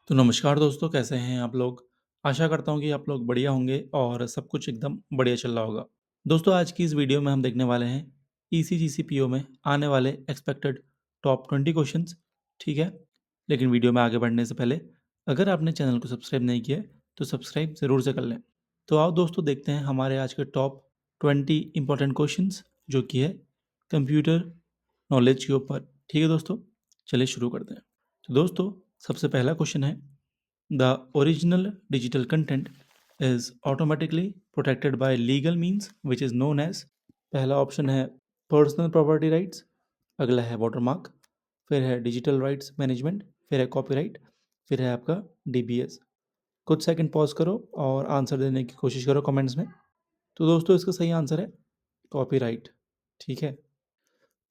तो नमस्कार दोस्तों, कैसे हैं आप लोग? आशा करता हूँ कि आप लोग बढ़िया होंगे और सब कुछ एकदम बढ़िया चल रहा होगा। दोस्तों, आज की इस वीडियो में हम देखने वाले हैं ईसीजीसी पीओ में आने वाले एक्सपेक्टेड टॉप 20 क्वेश्चंस, ठीक है? लेकिन वीडियो में आगे बढ़ने से पहले अगर आपने चैनल को सब्सक्राइब नहीं किया है, तो सब्सक्राइब ज़रूर से कर लें। तो आओ दोस्तों, देखते हैं हमारे आज के टॉप 20 इंपॉर्टेंट क्वेश्चंस, जो कि है कंप्यूटर नॉलेज के ऊपर। ठीक है दोस्तों, चलिए शुरू करते हैं। तो दोस्तों, सबसे पहला क्वेश्चन है, the original digital content is automatically protected by legal means which is known as. पहला ऑप्शन है पर्सनल प्रॉपर्टी राइट्स, अगला है वाटरमार्क, फिर है डिजिटल राइट्स मैनेजमेंट, फिर है कॉपीराइट, फिर है आपका डीबीएस। कुछ सेकंड पॉज करो और आंसर देने की कोशिश करो कमेंट्स में। तो दोस्तों, इसका सही आंसर है कॉपीराइट। ठीक है।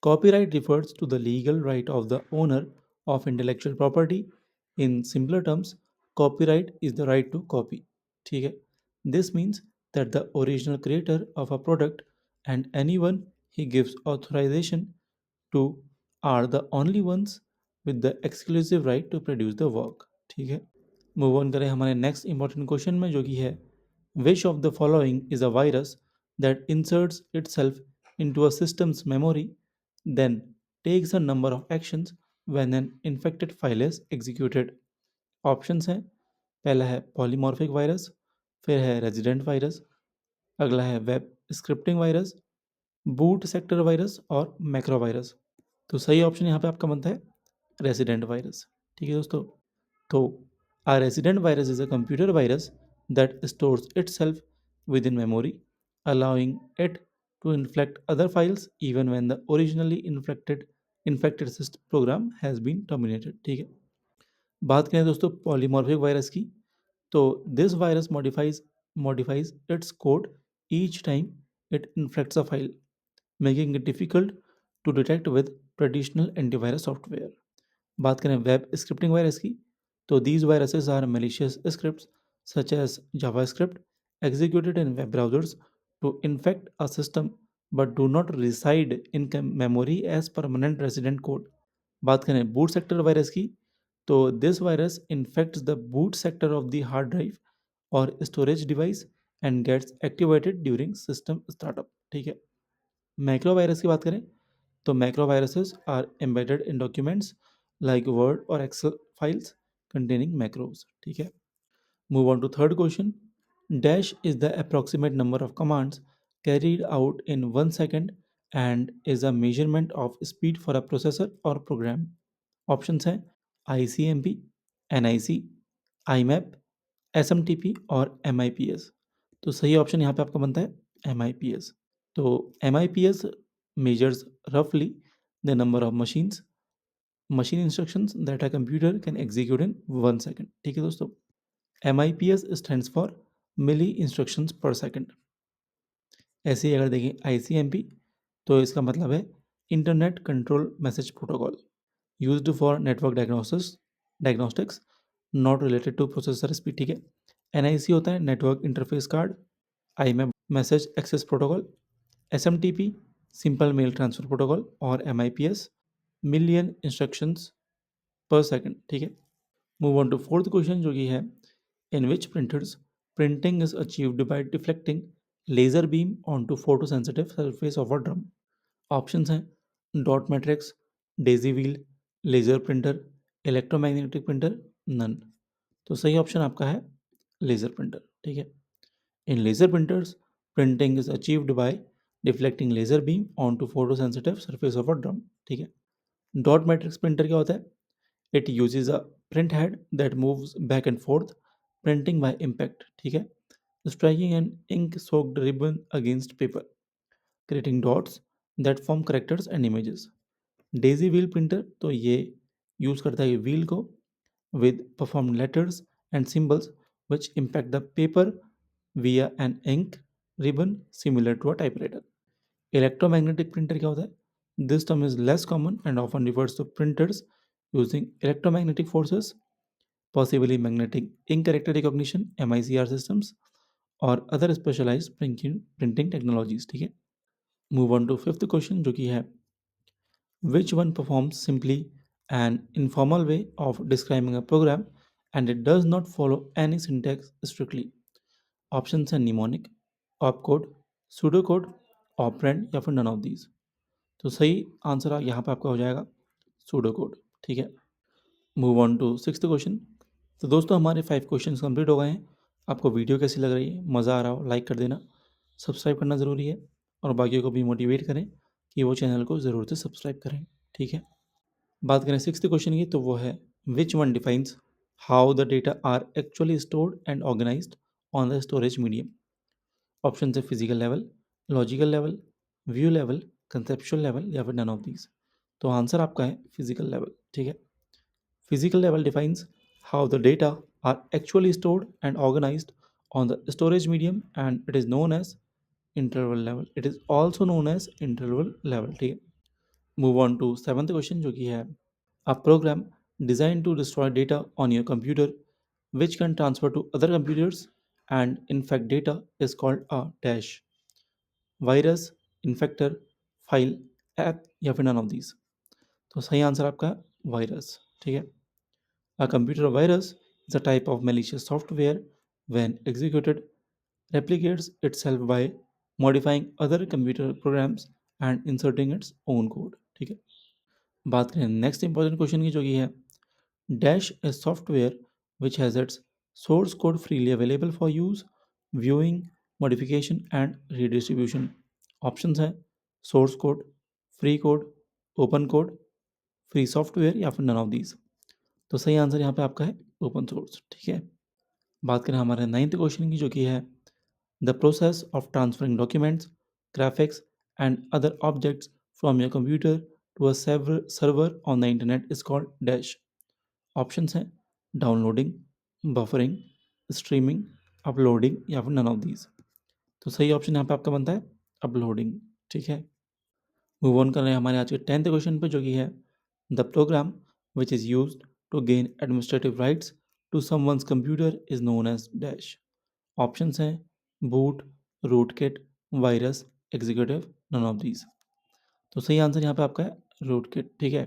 Copyright refers to the legal right of the owner of intellectual property. In simpler terms, copyright is the right to copy. ठीक है. This means that the original creator of a product and anyone he gives authorization to are the only ones with the exclusive right to produce the work. ठीक है. Move on करें हमारे next important question में, जो कि है which of the following is a virus that inserts itself into a system's memory then takes a number of actions when an infected file is executed. Options हैं, पहला है polymorphic virus, फिर है resident virus, अगला है web scripting virus, boot sector virus और macro virus. तो सही ऑप्शन यहाँ पे आपका बनता है रेजिडेंट वायरस। ठीक है दोस्तों। तो a resident virus is a computer virus that stores itself within memory, allowing it to infect other files even when the originally infected system program has been terminated। ठीक है। बात करें दोस्तों पॉलीमॉर्फिक वायरस की, तो this virus modifies its code each time it infects a file, making it difficult to detect with traditional antivirus software. बात करें web scripting virus की, तो these viruses are malicious scripts such as JavaScript executed in web browsers to infect a system but do not reside in memory as permanent resident code। बात करें boot sector virus की, तो this virus infects the boot sector of the hard drive और storage device and gets activated during system startup. ठीक है। Macro virus की बात करें, तो macro viruses are embedded in documents like Word और एक्सेल फाइल्स कंटेनिंग मैक्रोज। ठीक है। Move on to third question, dash is the approximate number of commands carried out in 1 second and is a measurement of speed for a processor और program. Options हैं I C M P, N I C, I map, S M T P और M I P S. तो सही option यहाँ पे आपका बनता है एम आई पी एस। तो MIPS measures roughly the number of machine instructions that a computer can execute in 1 second। ठीक है दोस्तों। MIPS stands for milli instructions per second। ऐसे ही अगर देखें ICMP, तो इसका मतलब है internet control message protocol, used for network diagnostics, not related to processor speed. ठीक है। NIC होता है network interface card, IMAP message access protocol, SMTP simple mail transfer protocol और MIPS million instructions per second. ठीक है। Move on to fourth question, जो कि है in which printers printing is achieved by deflecting laser beam on to photo sensitive surface of a drum. Options हैं dot matrix, daisy wheel, laser printer, electromagnetic printer, none. तो सही option आपका है laser printer. ठीक है। In laser printers, printing is achieved by deflecting laser beam onto photosensitive surface of a drum। ठीक है। Dot matrix printer क्या होता है? It uses a print head that moves back and forth printing by impact. ठीक है। Striking an ink soaked ribbon against paper, creating dots that form characters and images. Daisy wheel printer, तो ये use करता है wheel को with performed letters and symbols which impact the paper via an ink ribbon similar to a typewriter। Electromagnetic printer क्या होता है? This term is less common and often refers to printers using electromagnetic forces, possibly magnetic ink character recognition (MICR) systems और other specialized printing technologies। ठीक है। Move on to fifth question, जो कि है which one performs simply an informal way of describing a program and it does not follow any syntax strictly. Option है mnemonic, opcode, pseudocode, operand या फिर none of these. तो सही answer यहाँ पर आपका हो जाएगा सूडोकोड। ठीक है, move on to sixth question. तो दोस्तों हमारे 5 क्वेश्चन कंप्लीट हो गए हैं। आपको वीडियो कैसी लग रही है, मज़ा आ रहा हो, लाइक कर देना, सब्सक्राइब करना ज़रूरी है और बाकियों को भी मोटिवेट करें कि वो चैनल को ज़रूर से सब्सक्राइब करें। ठीक है, बात करें सिक्स्थ क्वेश्चन की, तो वो है which one defines how the data are actually stored and organised on the storage medium. Option है physical level, logical level, view level, conceptual level या फिर नन ऑफ दीज। तो आंसर आपका है फिजिकल लेवल। ठीक है, physical level defines how the data are actually stored and organized on the storage medium and it is known as interval level. It is also known as interval level. ठीक है, move on to seventh question जो कि है a program designed to destroy data on your computer which can transfer to other computers and infect data is called a dash virus, infector, file, app या फिर none of these। तो सही answer आपका virus. ठीक है, a computer virus is a type of malicious software when executed replicates itself by modifying other computer programs and inserting its own code। ठीक है, बात करें नेक्स्ट इंपॉर्टेंट क्वेश्चन की जो कि है dash a software which has its source code freely available for use, viewing, modification and redistribution. Options हैं source code, free code, open code, free software या फिर नन ऑफ दीज। तो सही answer यहाँ पे आपका है ओपन सोर्स। ठीक है, बात करें हमारे नाइन्थ क्वेश्चन की जो कि है the process of transferring documents, graphics and other objects from your computer to a server on the internet is called dash. Options हैं डाउनलोडिंग, बफरिंग, स्ट्रीमिंग, अपलोडिंग या फिर नन ऑफ दीज। तो सही option यहाँ पे आपका बनता है अपलोडिंग। ठीक है, मूव ऑन कर रहे हैं हमारे आज के 10th क्वेश्चन पे जो कि है the program which is use to gain administrative rights to someone's computer is known as dash. Options हैं boot, rootkit, virus, executive, none of these. तो सही आंसर यहाँ पे आपका है रूटकिट। ठीक है,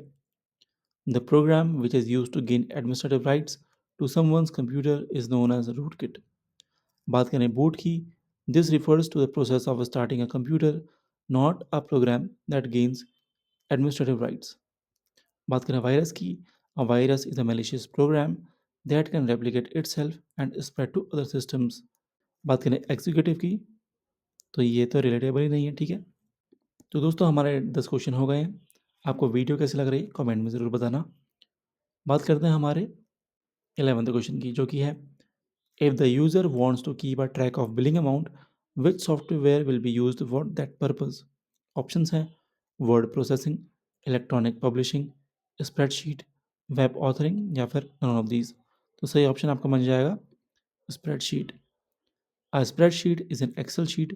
the program which is use to gain administrative rights to someone's computer is known as rootkit. बात करें बूट की, this refers to the process of starting a computer, not a program that gains administrative rights. बात करें virus की, a virus is a malicious program that can replicate itself and spread to other systems. बात करें executive की, तो ये तो relatable ही नहीं है। ठीक है, तो दोस्तों हमारे 10 क्वेश्चन हो गए हैं। आपको वीडियो कैसी लग रही है कमेंट में ज़रूर बताना। बात करते हैं हमारे 11th क्वेश्चन की जो कि है if the user wants to keep a track of billing amount which software will be used for that purpose. Options हैं word processing, electronic publishing, spreadsheet, web authoring या फिर नन ऑफ दीज। तो सही option आपका बन जाएगा spreadsheet. A spreadsheet is an Excel sheet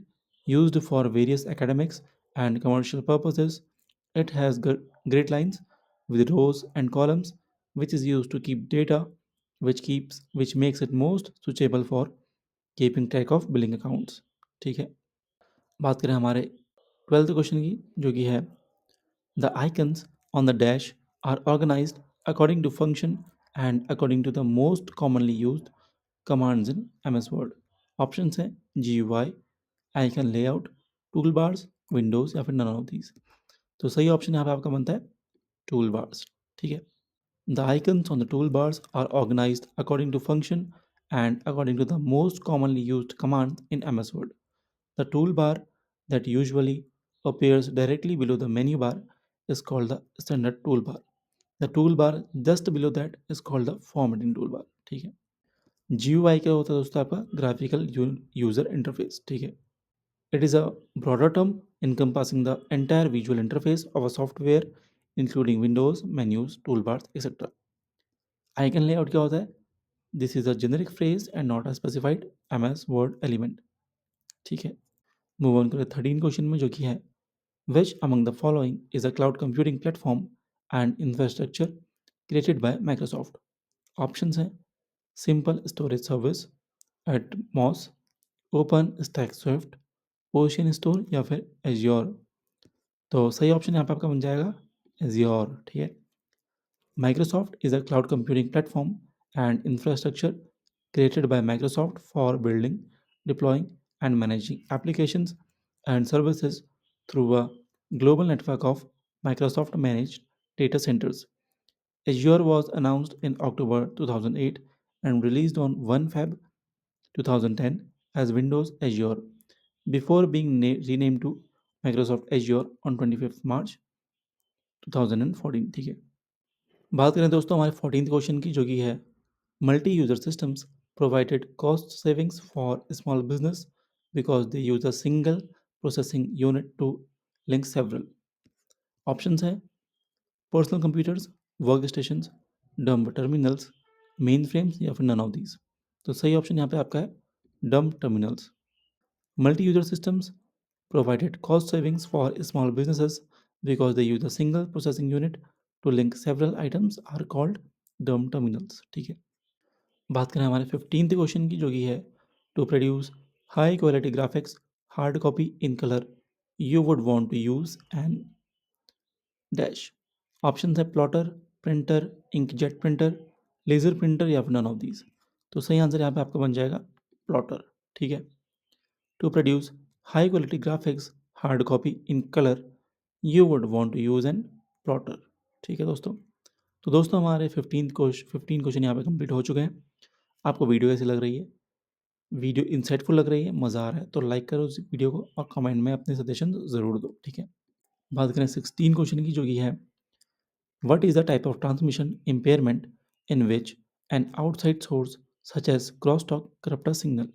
used for various academics and commercial purposes. It has grid lines with rows and columns, which is used to keep data, which makes it most suitable for keeping track of billing accounts। ठीक है, बात करें हमारे 12th question की जो कि है the icons on the dash are organised according to function and according to the most commonly used commands in MS Word. Options हैं GUI, icon layout, toolbars, windows या फिर नन ऑफ दीज। तो सही option यहाँ पे आपका बनता है टूल बार्स। ठीक है, the icons on the toolbars are organised according to function and according to the most commonly used command in MS Word. The toolbar that usually appears directly below the menu bar is called the standard toolbar. The toolbar just below that is called the formatting toolbar। ठीक है, GUI क्या होता है दोस्तों आपका graphical user interface. ठीक है, it is a broader term encompassing the entire visual interface of a software including windows, menus, toolbars, etc. Icon layout क्या होता है? This is a generic phrase and not a specified MS Word element। ठीक है, move on करें 13 question में जो कि है Which among the following is a cloud computing platform and infrastructure created by Microsoft? Options हैं Simple Storage Service, Atmos, OpenStack Swift, Ocean Store या फिर Azure। तो सही ऑप्शन यहाँ पे आपका बन जाएगा Azure। ठीक है, Microsoft is a cloud computing platform and infrastructure created by Microsoft for building, deploying, and managing applications and services through a global network of Microsoft managed data centers. Azure was announced in October 2008 and released on 1 Feb 2010 as Windows Azure before being renamed to Microsoft Azure on 25th March 2014। ठीक है, बात करें दोस्तों हमारे 14th question की जो कि है multi user systems provided cost savings for small business because they use a single processing unit to link several. Options हैं personal computers, work stations, dumb terminals, main frames या फिर नन ऑफ दीज। तो सही option यहाँ पे आपका है dumb terminals. Multi user systems provided cost savings for small businesses because they use a single processing unit to link several items are called dumb terminals। ठीक है, बात करें हमारे 15th क्वेश्चन की जो कि है to produce high quality graphics hard copy in colour you would want to use and dash. Option है plotter, printer, inkjet printer, laser printer या फिर नन ऑफ दीज। तो सही आंसर यहाँ पे आपका बन जाएगा प्लॉटर। ठीक है, to produce high quality graphics hard copy in colour you would want to use an plotter. ठीक है दोस्तों, तो दोस्तों हमारे 15 क्वेश्चन यहाँ पे कंप्लीट हो चुके हैं। आपको वीडियो कैसी लग रही है? वीडियो इंसाइटफुल लग रही है, मज़ा आ रहा है तो लाइक करो इस वीडियो को और कमेंट में अपने सजेशन ज़रूर दो। ठीक है, बात करें 16 क्वेश्चन की जो कि है what is the type of transmission impairment in which an outside source such as crosstalk corrupt a signal.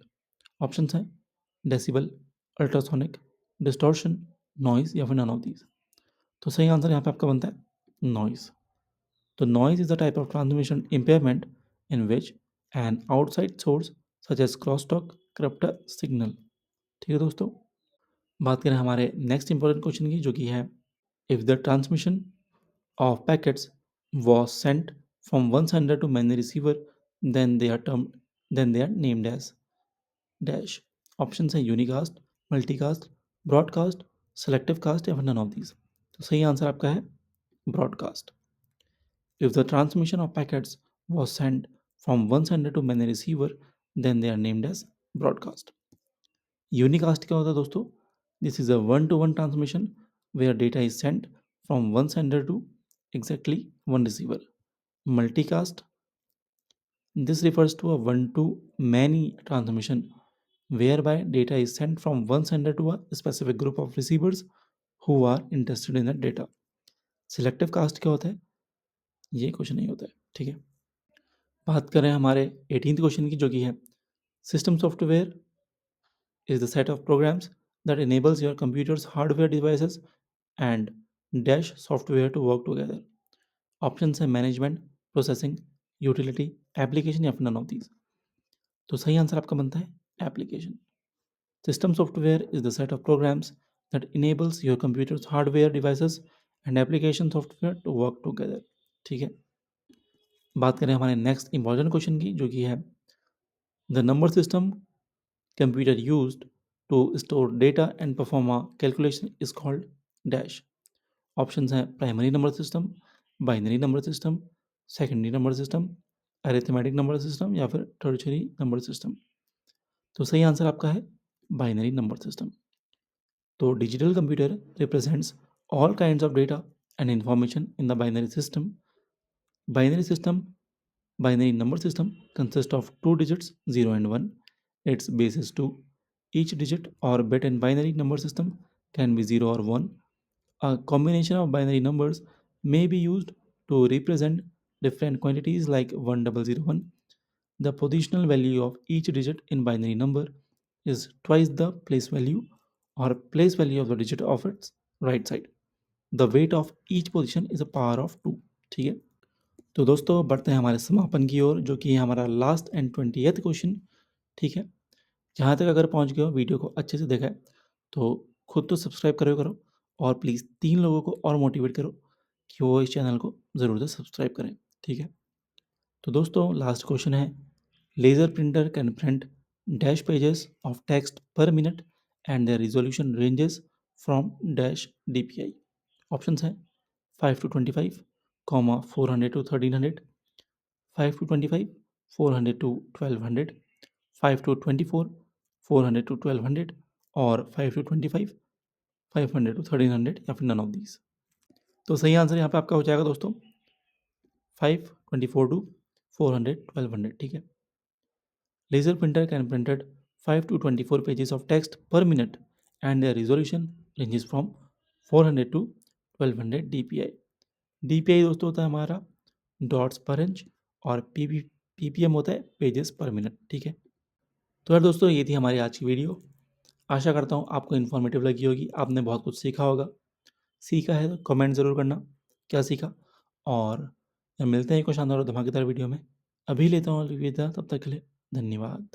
Options हैं डेसिबल, अल्ट्रासोनिक, डिस्टॉर्शन, नॉइज या फिर नन ऑफ दीज। तो सही आंसर यहाँ पे आपका बनता है नॉइज। तो noise is a type of transmission impairment in which an outside source such as crosstalk corrupt a signal। ठीक है दोस्तों, बात करें हमारे नेक्स्ट इंपॉर्टेंट क्वेश्चन की जो कि है if the transmission of packets was sent from one sender to many receiver then they are termed then they are named as dash। Option है unicast, multicast, broadcast, selective cast या फिर none of these. तो सही answer आपका है broadcast. If the transmission of packets was sent from one sender to many receiver, then they are named as broadcast। Unicast क्या होता है दोस्तों? This is a one-to-one transmission where data is sent from one sender to exactly one receiver। Multicast, this refers to a one-to-many transmission whereby data is sent from one sender to a specific group of receivers who are interested in that data। Selective cast क्या होता है? ये कुछ नहीं होता है। ठीक है, बात करें हमारे 18th क्वेश्चन की जो कि है system software is the set of programs that enables your computer's hardware devices and dash software to work together. Option है मैनेजमेंट, प्रोसेसिंग, यूटिलिटी, एप्लीकेशन या फिर नन ऑफ दीज। तो सही आंसर आपका बनता है application. System software is the set of programs that enables your computer's hardware devices and application software to work together। ठीक है, बात करें हमारे नेक्स्ट इंपॉर्टेंट क्वेश्चन की जो कि है the number system computer used to store data and perform a calculation is called dash। Options हैं primary number system, binary number system, secondary number system, arithmetic number system या फिर tertiary number system. तो सही answer आपका है binary number system. तो digital computer represents all kinds of data and information in the binary system. Binary system Binary number system consists of two digits 0 and 1. Its base is 2. Each digit or bit in binary number system can be 0 or 1. A combination of binary numbers may be used to represent different quantities like 1001. The positional value of each digit in binary number is twice the place value or place value of the digit of its right side. The weight of each position is a power of 2। ठीक है, तो दोस्तों बढ़ते हैं हमारे समापन की ओर जो कि है हमारा लास्ट एंड 20th क्वेश्चन। ठीक है, जहाँ तक अगर पहुँच गए हो वीडियो को अच्छे से देखा है तो खुद तो सब्सक्राइब करो और प्लीज़ 3 लोगों को और मोटिवेट करो कि वो इस चैनल को ज़रूर से सब्सक्राइब करें। ठीक है, तो दोस्तों लास्ट क्वेश्चन है laser printer can print dash pages of text पर minute and their resolution ranges from dash DPI। Options हैं 5 to 25, 400 to 1300, 5 to 25, 400 to 1200, 5 to 24, 400 to 1200 और 5 टू 25, 500 टू 1300 या फिर नन ऑफ दीज। तो सही आंसर यहाँ पे आपका हो जाएगा दोस्तों 5, 24 टू 400, 1200। ठीक है। Laser printer can printed 5 to 24 pages of text per minute and their resolution ranges from 400 to 1200 dpi। dpi दोस्तों होता है हमारा डॉट्स पर इंच और ppm होता है पेजेस पर मिनट। ठीक है। तो यार दोस्तों ये थी हमारी आज की वीडियो। आशा करता हूँ आपको इन्फॉर्मेटिव लगी होगी, आपने बहुत कुछ सीखा होगा। सीखा है तो कमेंट ज़रूर करना क्या सीखा, और मिलते हैं एक और शानदार और धमाकेदार वीडियो में। अभी लेता हूँ अलविदा, तब तक के लिए धन्यवाद।